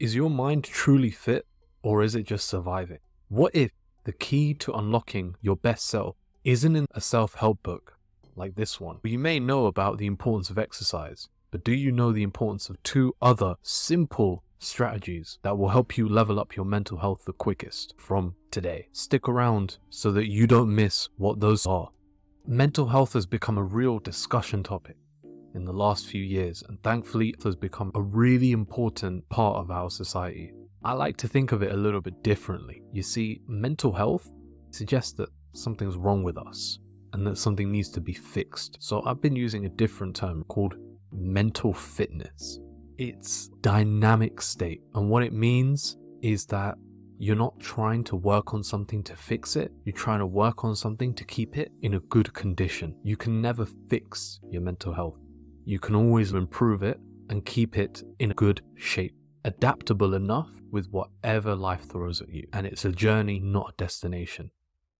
Is your mind truly fit, or is it just surviving? What if the key to unlocking your best self isn't in a self-help book like this one? You may know about the importance of exercise, but do you know the importance of 2 other simple strategies that will help you level up your mental health the quickest from today? Stick around so that you don't miss what those are. Mental health has become a real discussion topic in the last few years, and thankfully it has become a really important part of our society. I like to think of it a little bit differently. You see, mental health suggests that something's wrong with us and that something needs to be fixed. So I've been using a different term called mental fitness. It's dynamic state, and what it means is that you're not trying to work on something to fix it. You're trying to work on something to keep it in a good condition. You can never fix your mental health. You can always improve it and keep it in good shape. Adaptable enough with whatever life throws at you. And it's a journey, not a destination.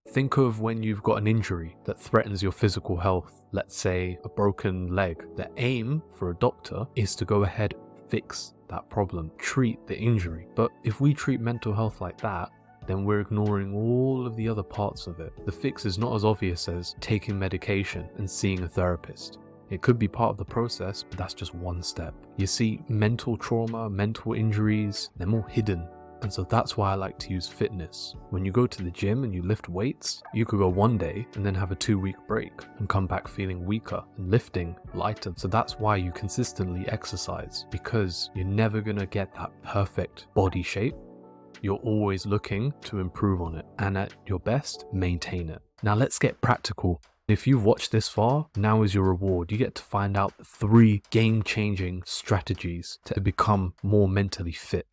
Think of when you've got an injury that threatens your physical health, let's say a broken leg. The aim for a doctor is to go ahead, fix that problem, treat the injury. But if we treat mental health like that, then we're ignoring all of the other parts of it. The fix is not as obvious as taking medication and seeing a therapist. It could be part of the process, but that's just one step. You see, mental trauma, mental injuries, they're more hidden. And so that's why I like to use fitness. When you go to the gym and you lift weights, you could go one day and then have a 2-week break and come back feeling weaker and lifting lighter. So that's why you consistently exercise, because you're never gonna get that perfect body shape. You're always looking to improve on it, and at your best, maintain it. Now let's get practical. If you've watched this far, now is your reward. You get to find out 3 game-changing strategies to become more mentally fit.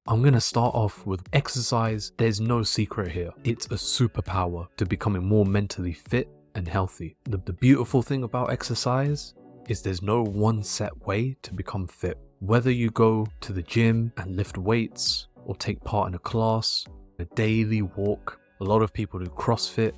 I'm going to start off with exercise. There's no secret here. It's a superpower to becoming more mentally fit and healthy. The beautiful thing about exercise is there's no one set way to become fit. Whether you go to the gym and lift weights, or take part in a class, a daily walk, a lot of people do CrossFit,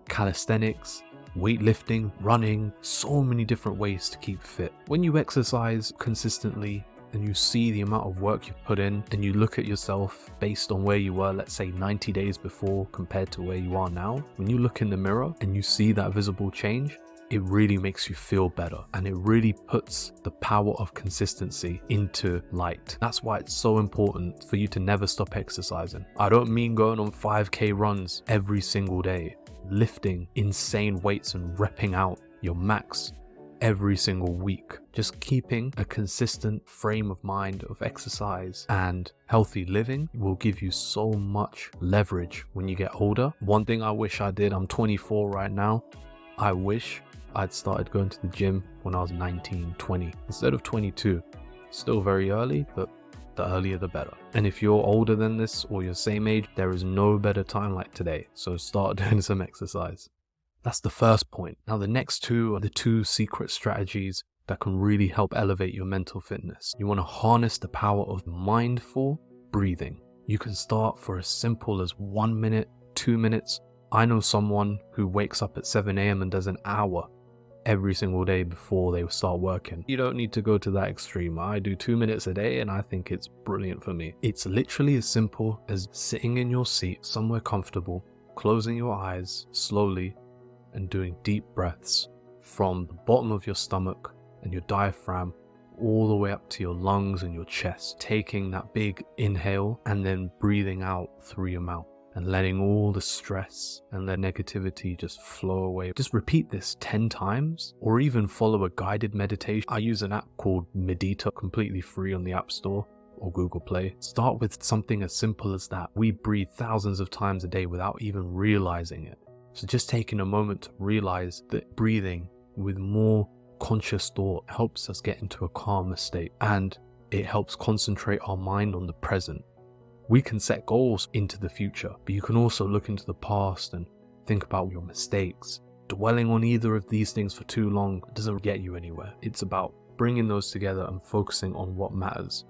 calisthenics, weightlifting, running, so many different ways to keep fit. When you exercise consistently and you see the amount of work you've put in, and you look at yourself based on where you were, let's say 90 days before compared to where you are now, when you look in the mirror and you see that visible change, it really makes you feel better, and it really puts the power of consistency into light. That's why it's so important for you to never stop exercising. I don't mean going on 5K runs every single day, lifting insane weights and repping out your max every single week. Just keeping a consistent frame of mind of exercise and healthy living will give you so much leverage when you get older. One thing I wish I did, I'm 24 right now, I wish I'd started going to the gym when I was 19, 20 instead of 22. Still very early, but the earlier the better. And if you're older than this or your same age, there is no better time like today. So start doing some exercise. That's the first point. Now the next 2 are the 2 secret strategies that can really help elevate your mental fitness. You want to harness the power of mindful breathing. You can start for as simple as 1 minute, 2 minutes. I know someone who wakes up at 7 a.m. and does an hour every single day before they start working. You don't need to go to that extreme. I do 2 minutes a day and I think it's brilliant for me. It's literally as simple as sitting in your seat somewhere comfortable, closing your eyes slowly and doing deep breaths from the bottom of your stomach and your diaphragm all the way up to your lungs and your chest, taking that big inhale and then breathing out through your mouth and letting all the stress and the negativity just flow away. Just repeat this 10 times or even follow a guided meditation. I use an app called Medita, completely free on the App Store or Google Play. Start with something as simple as that. We breathe thousands of times a day without even realizing it. So just taking a moment to realize that breathing with more conscious thought helps us get into a calmer state, and it helps concentrate our mind on the present. We can set goals into the future, but you can also look into the past and think about your mistakes. Dwelling on either of these things for too long doesn't get you anywhere. It's about bringing those together and focusing on what matters,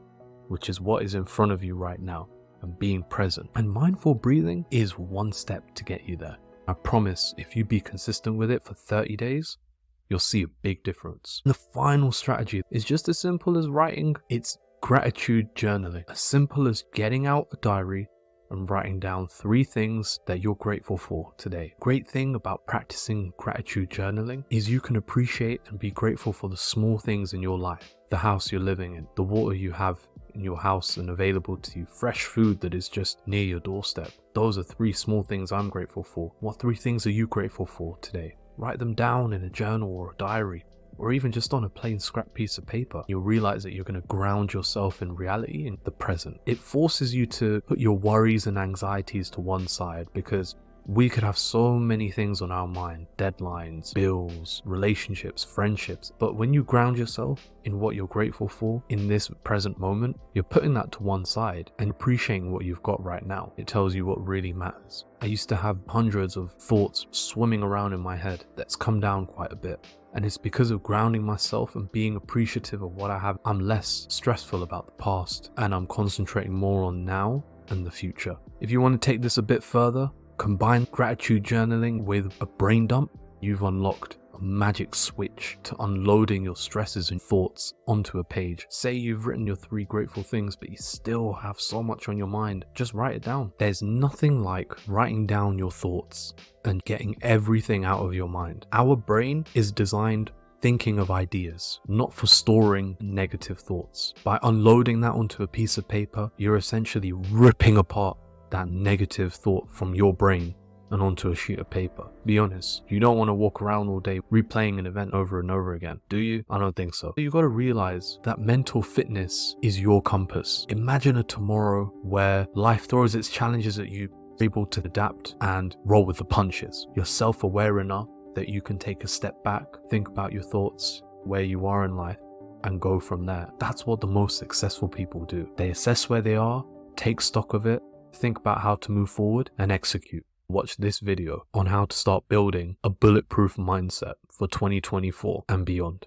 which is what is in front of you right now, and being present. And mindful breathing is one step to get you there. I promise if you be consistent with it for 30 days, you'll see a big difference. The final strategy is just as simple as writing. It's Gratitude journaling. As simple as getting out a diary and writing down 3 things that you're grateful for today. Great thing about practicing gratitude journaling is you can appreciate and be grateful for the small things in your life. The house you're living in, the water you have in your house and available to you, fresh food that is just near your doorstep. Those are 3 small things I'm grateful for. What 3 things are you grateful for today? Write them down in a journal or a diary, or even just on a plain scrap piece of paper. You'll realize that you're going to ground yourself in reality, in the present. It forces you to put your worries and anxieties to one side, because we could have so many things on our mind: deadlines, bills, relationships, friendships. But when you ground yourself in what you're grateful for in this present moment, you're putting that to one side and appreciating what you've got right now. It tells you what really matters. I used to have hundreds of thoughts swimming around in my head. That's come down quite a bit. And it's because of grounding myself and being appreciative of what I have. I'm less stressful about the past, and I'm concentrating more on now and the future. If you want to take this a bit further, combine gratitude journaling with a brain dump. You've unlocked a magic switch to unloading your stresses and thoughts onto a page. Say you've written your 3 grateful things, but you still have so much on your mind. Just write it down. There's nothing like writing down your thoughts and getting everything out of your mind. Our brain is designed thinking of ideas, not for storing negative thoughts. By unloading that onto a piece of paper, you're essentially ripping apart that negative thought from your brain and onto a sheet of paper. Be honest, you don't want to walk around all day replaying an event over and over again, do you? I don't think so. You got to realize that mental fitness is your compass. Imagine a tomorrow where life throws its challenges at you, able to adapt and roll with the punches. You're self-aware enough that you can take a step back, think about your thoughts, where you are in life, and go from there. That's what the most successful people do. They assess where they are, take stock of it, think about how to move forward, and execute. Watch this video on how to start building a bulletproof mindset for 2024 and beyond.